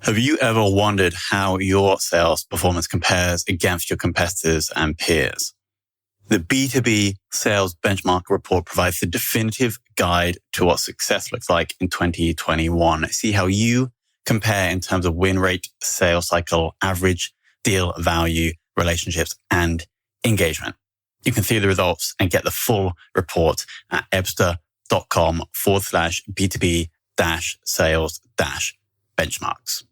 Have you ever wondered how your sales performance compares against your competitors and peers? The B2B Sales Benchmark Report provides the definitive guide to what success looks like in 2021. See how you compare in terms of win rate, sales cycle, average deal value, relationships, and engagement. You can see the results and get the full report at ebsta.com/B2B-sales-benchmarks.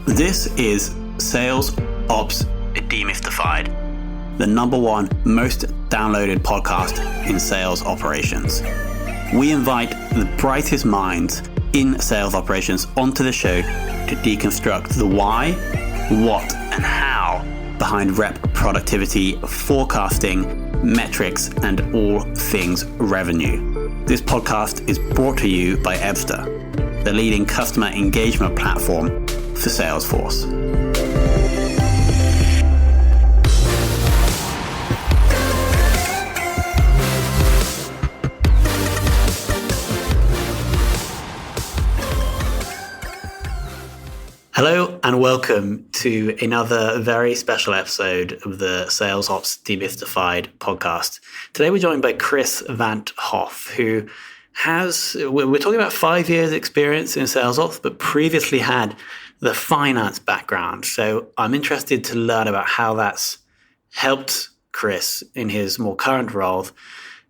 This is Sales Ops Demystified, the number one most downloaded podcast in sales operations. We invite the brightest minds in sales operations onto the show to deconstruct the why, what, and how behind rep productivity, forecasting, metrics, and all things revenue. This podcast is brought to you by Ebsta, the leading customer engagement platform for Salesforce. Hello and welcome to another very special episode of the Sales Ops Demystified podcast. Today we're joined by Chris Van't Hof, who we're talking about 5 years experience in sales ops, but previously had the finance background. So I'm interested to learn about how that's helped Chris in his more current role.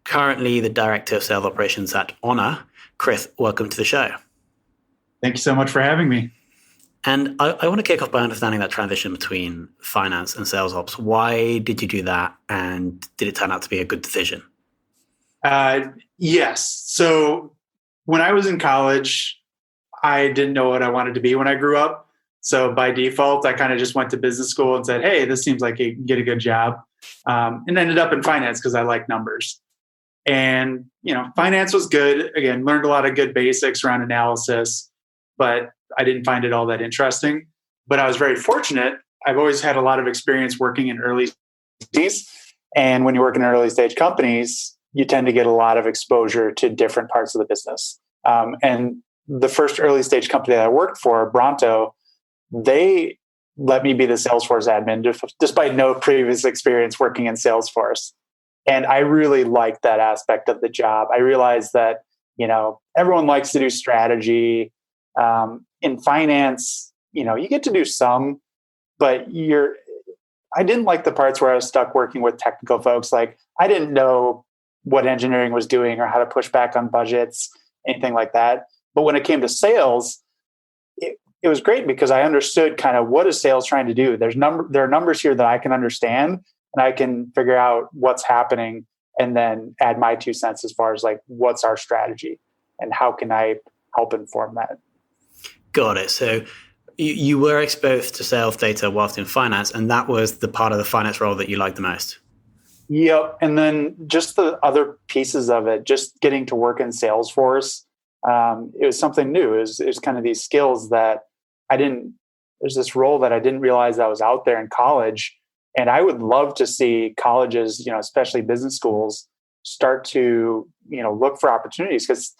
Currently the Director of Sales Operations at Honor. Chris, welcome to the show. Thank you so much for having me. And I want to kick off by understanding that transition between finance and sales ops. Why did you do that? And did it turn out to be a good decision? Yes. So when I was in college, I didn't know what I wanted to be when I grew up. So by default, I kind of just went to business school and said, hey, this seems like you can get a good job. And ended up in finance because I like numbers. And, finance was good. Again, learned a lot of good basics around analysis, but I didn't find it all that interesting. But I was very fortunate. I've always had a lot of experience working in early stages. And when you work in early stage companies, you tend to get a lot of exposure to different parts of the business. And the first early stage company that I worked for, Bronto, they let me be the Salesforce admin despite no previous experience working in Salesforce. And I really liked that aspect of the job. I realized that, everyone likes to do strategy. In finance, you get to do some, but I didn't like the parts where I was stuck working with technical folks. Like I didn't know what engineering was doing or how to push back on budgets, anything like that. But when it came to sales, it was great because I understood kind of what is sales trying to do. There are numbers here that I can understand and I can figure out what's happening and then add my 2 cents as far as like, what's our strategy and how can I help inform that? Got it. So you were exposed to sales data whilst in finance, and that was the part of the finance role that you liked the most. Yep. And then just the other pieces of it, just getting to work in Salesforce, it was something new. It was kind of these skills that there's this role that I didn't realize that was out there in college. And I would love to see colleges, especially business schools, start to, look for opportunities, because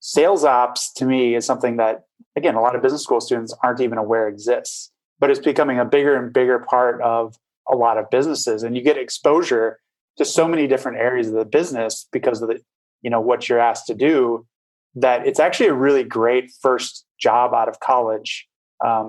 sales ops to me is something that, again, a lot of business school students aren't even aware exists, but it's becoming a bigger and bigger part of a lot of businesses. And you get exposure to so many different areas of the business because of the, what you're asked to do, that it's actually a really great first job out of college,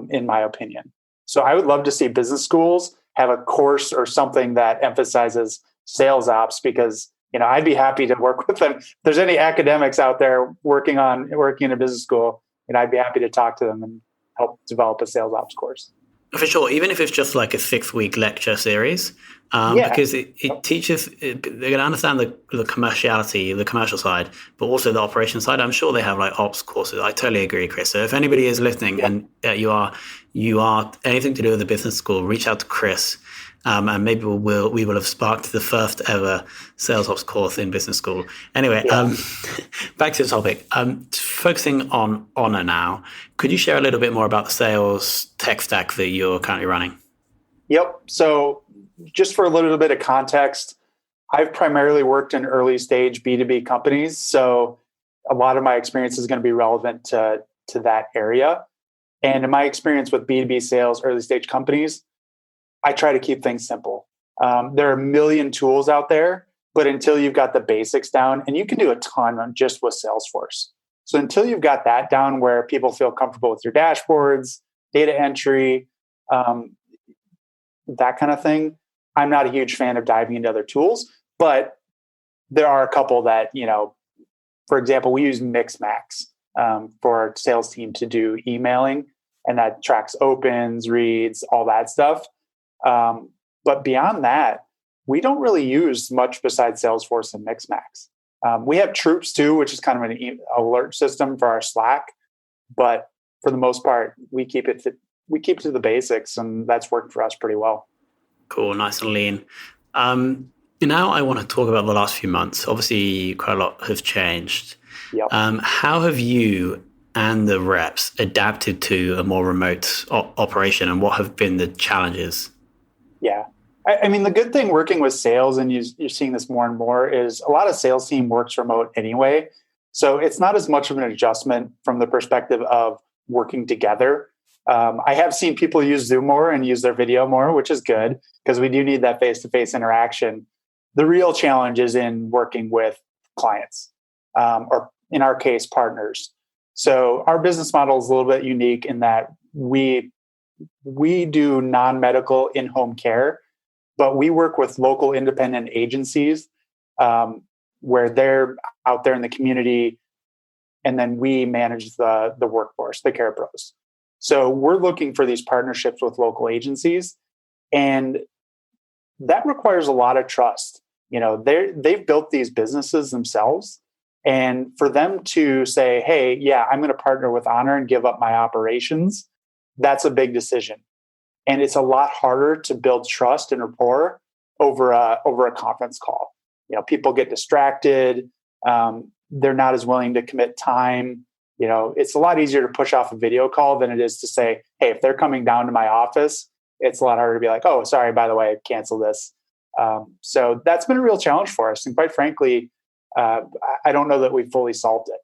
in my opinion. So I would love to see business schools have a course or something that emphasizes sales ops, because I'd be happy to work with them. If there's any academics out there working in a business school, I'd be happy to talk to them and help develop a sales ops course. For sure, even if it's just like a 6-week lecture series, because it teaches, they're going to understand the commerciality, the commercial side, but also the operation side. I'm sure they have like ops courses. I totally agree, Chris. So if anybody is listening and you are anything to do with the business school, reach out to Chris. And maybe we will have sparked the first ever sales ops course in business school. Anyway, back to the topic. Focusing on Honor now, could you share a little bit more about the sales tech stack that you're currently running? Yep. So just for a little bit of context, I've primarily worked in early stage B2B companies. So a lot of my experience is going to be relevant to that area. And in my experience with B2B sales, early stage companies, I try to keep things simple. There are a million tools out there, but until you've got the basics down, and you can do a ton on just with Salesforce. So until you've got that down where people feel comfortable with your dashboards, data entry, that kind of thing, I'm not a huge fan of diving into other tools. But there are a couple that, for example, we use Mixmax for our sales team to do emailing, and that tracks opens, reads, all that stuff. But beyond that, we don't really use much besides Salesforce and Mixmax. We have Troops too, which is kind of an alert system for our Slack. But for the most part, we keep it to the basics, and that's worked for us pretty well. Cool, nice and lean. Now I want to talk about the last few months. Obviously, quite a lot have changed. Yep. How have you and the reps adapted to a more remote operation, and what have been the challenges? Yeah. I mean, the good thing working with sales, and you're seeing this more and more, is a lot of sales team works remote anyway. So it's not as much of an adjustment from the perspective of working together. I have seen people use Zoom more and use their video more, which is good because we do need that face-to-face interaction. The real challenge is in working with clients, or in our case, partners. So our business model is a little bit unique in that we do non-medical in-home care, but we work with local independent agencies where they're out there in the community, and then we manage the workforce, the care pros. So we're looking for these partnerships with local agencies, and that requires a lot of trust. They've built these businesses themselves, and for them to say, "Hey, yeah, I'm going to partner with Honor and give up my operations," that's a big decision. And it's a lot harder to build trust and rapport over a conference call. People get distracted. They're not as willing to commit time. It's a lot easier to push off a video call than it is to say, "Hey, if they're coming down to my office," it's a lot harder to be like, "Oh, sorry, by the way, cancel this." So that's been a real challenge for us. And quite frankly, I don't know that we've fully solved it.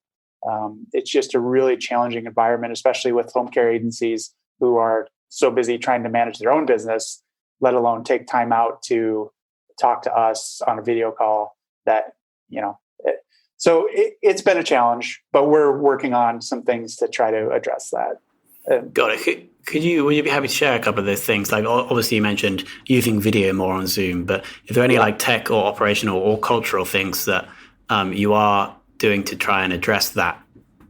It's just a really challenging environment, especially with home care agencies who are so busy trying to manage their own business, let alone take time out to talk to us on a video call. So it's been a challenge, but we're working on some things to try to address that. Got it. Would you be happy to share a couple of those things? Like, obviously you mentioned using video more on Zoom, but is there any like tech or operational or cultural things that you are doing to try and address that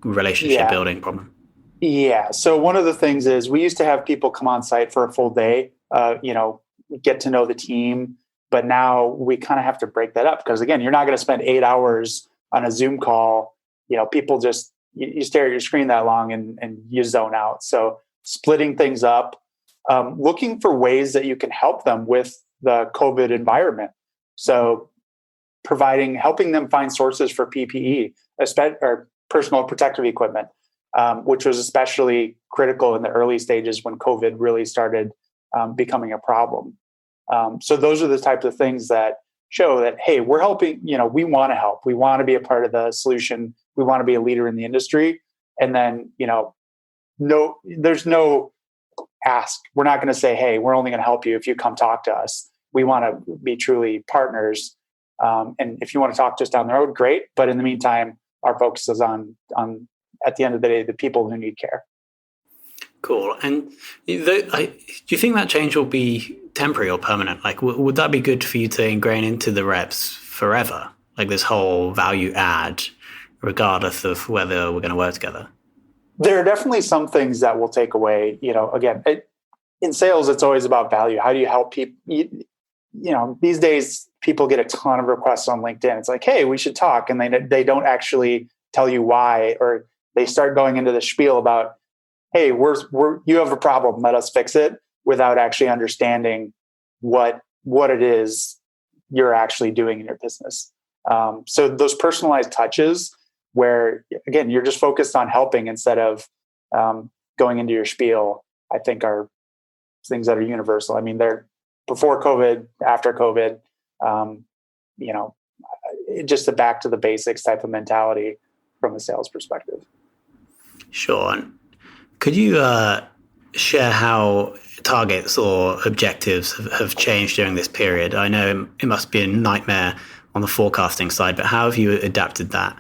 relationship building problem? Yeah. So one of the things is we used to have people come on site for a full day, get to know the team. But now we kind of have to break that up because, again, you're not going to spend 8 hours on a Zoom call. People just, you stare at your screen that long and you zone out. So splitting things up, looking for ways that you can help them with the COVID environment. So helping them find sources for PPE, or personal protective equipment, which was especially critical in the early stages when COVID really started becoming a problem. So those are the types of things that show that, hey, we're helping, we want to help. We want to be a part of the solution. We want to be a leader in the industry. And then, there's no ask. We're not going to say, hey, we're only going to help you if you come talk to us. We want to be truly partners. And if you want to talk to us down the road, great. But in the meantime, our focus is on at the end of the day, the people who need care. Cool. And do you think that change will be temporary or permanent? Like, would that be good for you to ingrain into the reps forever? Like this whole value add, regardless of whether we're going to work together? There are definitely some things that will take away, again, in sales, it's always about value. How do you help people? These days people get a ton of requests on LinkedIn. It's like, hey, we should talk. And they don't actually tell you why, or they start going into the spiel about, hey, you have a problem, let us fix it, without actually understanding what it is you're actually doing in your business. So those personalized touches where, again, you're just focused on helping instead of going into your spiel, I think are things that are universal. I mean, they're before COVID, after COVID. just a back to the basics type of mentality from a sales perspective. Sure. And could you share how targets or objectives have changed during this period? I know it must be a nightmare on the forecasting side, but how have you adapted that?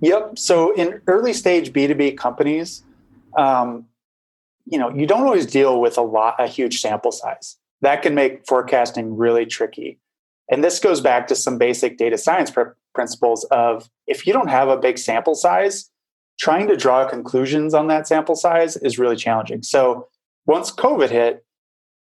Yep. So in early stage B2B companies, you don't always deal with a huge sample size. That can make forecasting really tricky. And this goes back to some basic data science principles of, if you don't have a big sample size, trying to draw conclusions on that sample size is really challenging. So once COVID hit,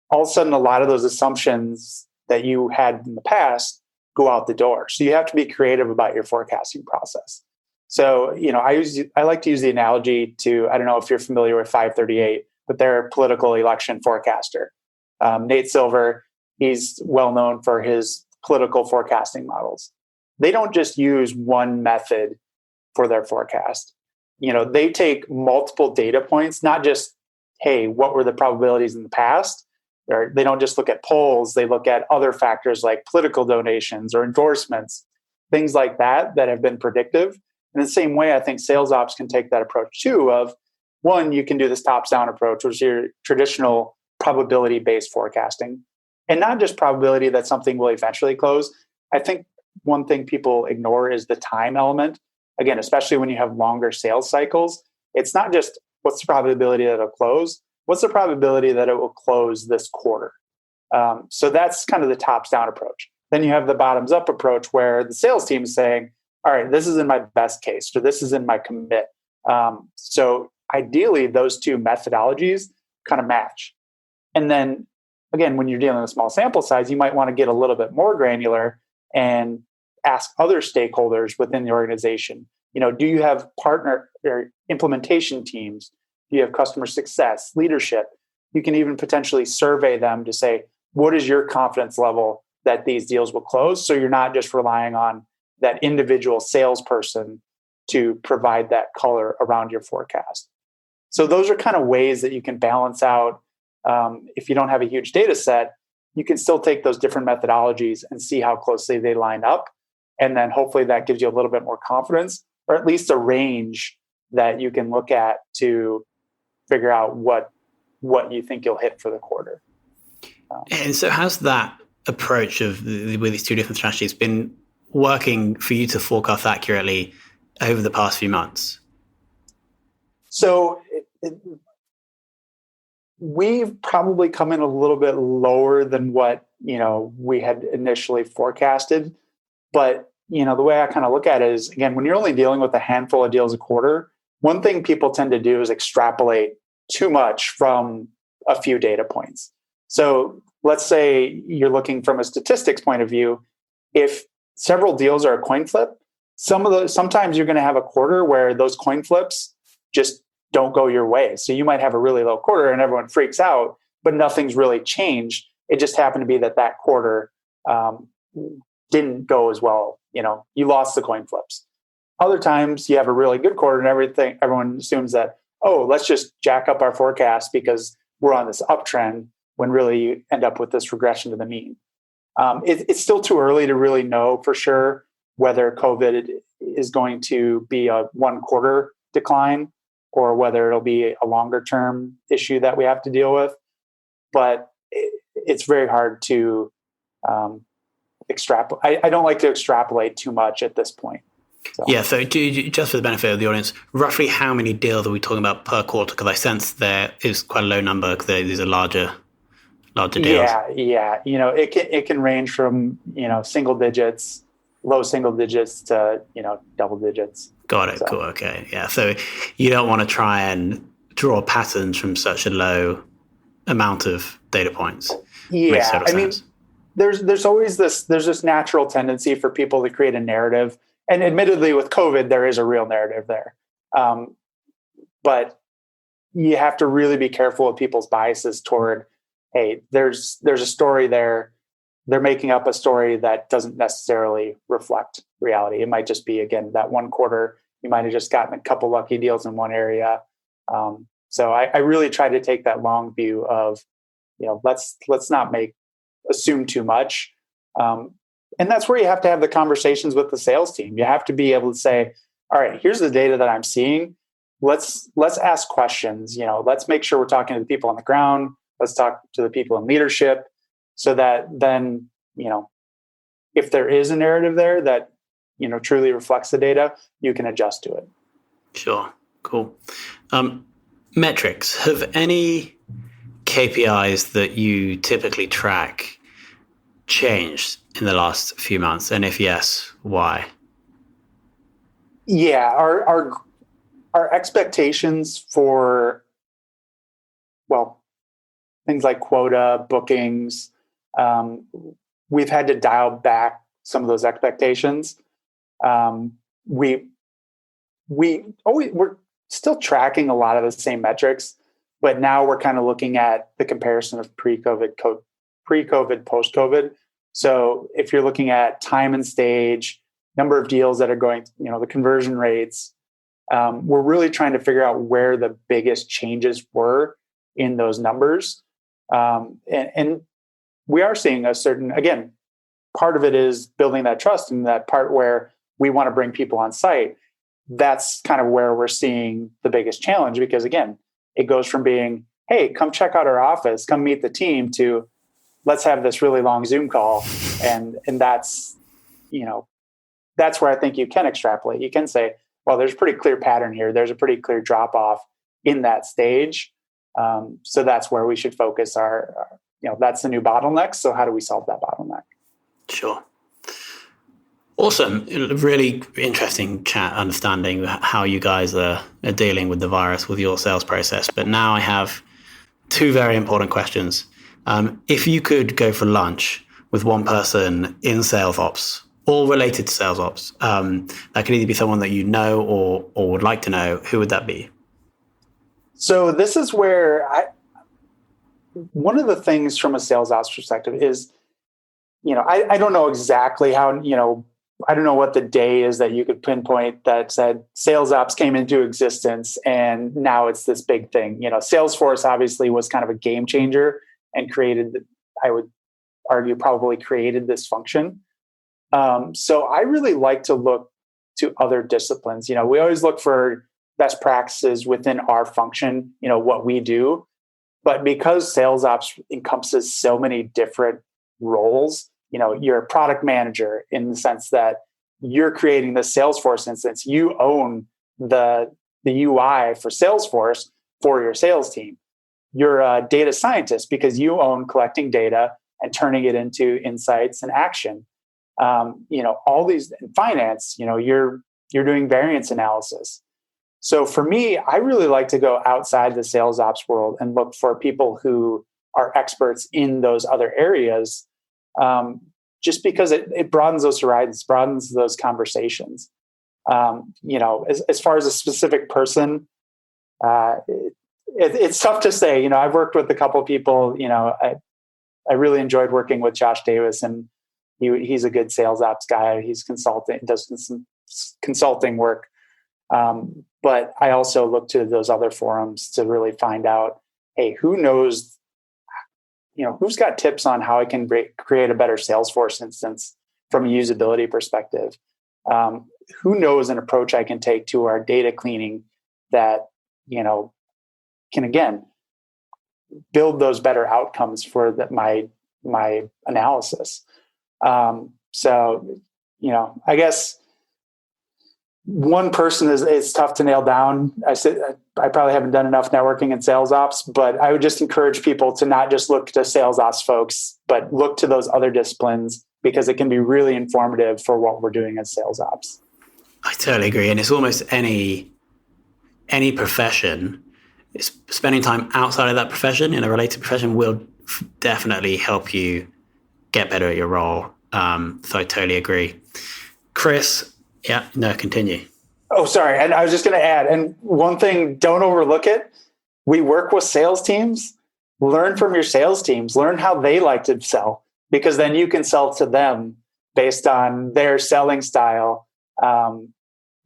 all of a sudden, a lot of those assumptions that you had in the past go out the door. So you have to be creative about your forecasting process. So, I like to use the analogy to, I don't know if you're familiar with 538, but they're a political election forecaster. Nate Silver, he's well known for his political forecasting models. They don't just use one method for their forecast. They take multiple data points, not just, hey, what were the probabilities in the past? They don't just look at polls. They look at other factors like political donations or endorsements, things like that have been predictive. In the same way, I think sales ops can take that approach too of, one, you can do this tops-down approach, which is your traditional probability-based forecasting. And not just probability that something will eventually close. I think one thing people ignore is the time element. Again, especially when you have longer sales cycles, it's not just what's the probability that it'll close, what's the probability that it will close this quarter? So that's kind of the tops-down approach. Then you have the bottoms-up approach where the sales team is saying, all right, this is in my best case, or this is in my commit. So ideally, those two methodologies kind of match. And then, again, when you're dealing with small sample size, you might want to get a little bit more granular and ask other stakeholders within the organization. Do you have partner or implementation teams? Do you have customer success, leadership? You can even potentially survey them to say, what is your confidence level that these deals will close? So you're not just relying on that individual salesperson to provide that color around your forecast. So those are kind of ways that you can balance out. If you don't have a huge data set, you can still take those different methodologies and see how closely they line up. And then hopefully that gives you a little bit more confidence, or at least a range that you can look at to figure out what you think you'll hit for the quarter. And so how's that approach with these two different strategies been working for you to forecast accurately over the past few months? So we've probably come in a little bit lower than what, we had initially forecasted. But, the way I kind of look at it is, again, when you're only dealing with a handful of deals a quarter, one thing people tend to do is extrapolate too much from a few data points. So let's say you're looking from a statistics point of view. If several deals are a coin flip, sometimes you're going to have a quarter where those coin flips just don't go your way. So you might have a really low quarter and everyone freaks out, but nothing's really changed. It just happened to be that quarter didn't go as well. You lost the coin flips. Other times you have a really good quarter and everyone assumes that, oh, let's just jack up our forecast because we're on this uptrend, when really you end up with this regression to the mean. It's still too early to really know for sure whether COVID is going to be a 1 quarter decline or whether it'll be a longer term issue that we have to deal with. But it's very hard to extrapolate. I don't like to extrapolate too much at this point. So. Yeah, so just for the benefit of the audience, roughly how many deals are we talking about per quarter? Because I sense there is quite a low number because these are larger deals. Yeah. It can range from, single digits, low single digits to, double digits. Got it. So. Cool. Okay. Yeah. So you don't want to try and draw patterns from such a low amount of data points. Yeah. I mean, there's always this natural tendency for people to create a narrative. And admittedly, with COVID, there is a real narrative there. But you have to really be careful of people's biases toward, hey, there's a story there. They're making up a story that doesn't necessarily reflect reality. It might just be, again, that 1 quarter, you might have just gotten a couple lucky deals in one area. So I really try to take that long view of, let's not assume too much. And that's where you have to have the conversations with the sales team. You have to be able to say, all right, here's the data that I'm seeing. Let's ask questions. Let's make sure we're talking to the people on the ground. Let's talk to the people in leadership, so that then, if there is a narrative there that, truly reflects the data, you can adjust to it. Sure. Cool. Metrics. Have any KPIs that you typically track changed in the last few months? And if yes, why? Yeah, our expectations for, things like quota, bookings, we've had to dial back some of those expectations. We're still tracking a lot of the same metrics, but now we're kind of looking at the comparison of pre-COVID, post-COVID. So if you're looking at time and stage, number of deals that are going, the conversion rates, we're really trying to figure out where the biggest changes were in those numbers. And we are seeing a certain, again, part of it is building that trust, and that part where we want to bring people on site. That's kind of where we're seeing the biggest challenge, because again, it goes from being, hey, come check out our office, come meet the team, to let's have this really long Zoom call. And that's, that's where I think you can extrapolate. You can say, well, there's a pretty clear pattern here. There's a pretty clear drop off in that stage. So that's where we should focus our that's the new bottleneck. So how do we solve that bottleneck? Sure. Awesome. Really interesting chat, understanding how you guys are dealing with the virus with your sales process. But now I have two very important questions. If you could go for lunch with one person in sales ops, all related to sales ops, that could either be someone that you know or would like to know, who would that be? So this is where one of the things from a sales ops perspective is, I don't know exactly how, I don't know what the day is that you could pinpoint that said sales ops came into existence and now it's this big thing. Salesforce obviously was kind of a game changer and I would argue, probably created this function. So I really like to look to other disciplines. We always look for best practices within our function, what we do. But because sales ops encompasses so many different roles, you're a product manager in the sense that you're creating the Salesforce instance. You own the UI for Salesforce for your sales team. You're a data scientist because you own collecting data and turning it into insights and action. All these in finance, you're doing variance analysis. So for me, I really like to go outside the sales ops world and look for people who are experts in those other areas, just because it broadens those horizons, broadens those conversations. As far as a specific person, it's tough to say. I've worked with a couple of people. I really enjoyed working with Josh Davis, and he's a good sales ops guy. He's does some consulting work. But I also look to those other forums to really find out, hey, who knows, who's got tips on how I can create a better Salesforce instance from a usability perspective? Who knows an approach I can take to our data cleaning that, can again build those better outcomes for my analysis. So, I guess one person is tough to nail down. I probably haven't done enough networking in sales ops, but I would just encourage people to not just look to sales ops folks, but look to those other disciplines, because it can be really informative for what we're doing as sales ops. I totally agree. And it's almost any profession. Spending time outside of that profession in a related profession will definitely help you get better at your role. So I totally agree. Chris, yeah, no, continue. Oh, sorry. And I was just going to add, and one thing, don't overlook it. We work with sales teams. Learn from your sales teams. Learn how they like to sell, because then you can sell to them based on their selling style.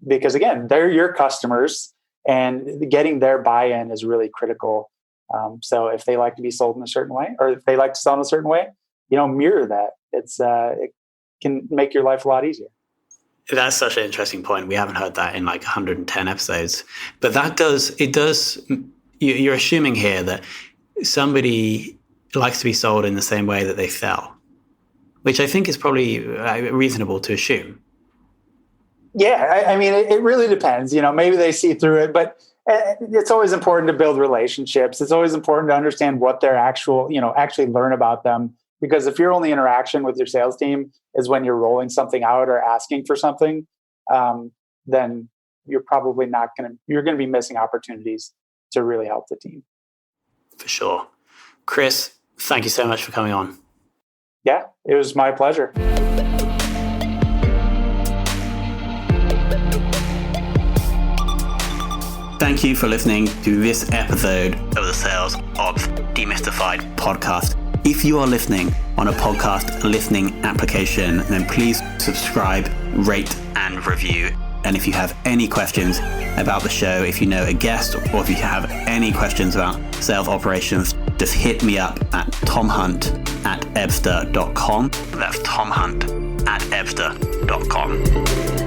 Because again, they're your customers, and getting their buy-in is really critical. So if they like to be sold in a certain way, or if they like to sell in a certain way, mirror that. It can make your life a lot easier. That's such an interesting point. We haven't heard that in like 110 episodes. But you're assuming here that somebody likes to be sold in the same way that they sell, which I think is probably reasonable to assume. Yeah, I mean, it really depends. Maybe they see through it, but it's always important to build relationships. It's always important to understand what they're actually learn about them. Because if your only interaction with your sales team is when you're rolling something out or asking for something, then you're probably you're going to be missing opportunities to really help the team. For sure. Chris, thank you so much for coming on. Yeah, it was my pleasure. Thank you for listening to this episode of the Sales Ops Demystified podcast. If you are listening on a podcast listening application, then please subscribe, rate, and review. And if you have any questions about the show, if you know a guest, or if you have any questions about sales operations, just hit me up at tomhunt@ebster.com. That's tomhunt@ebster.com.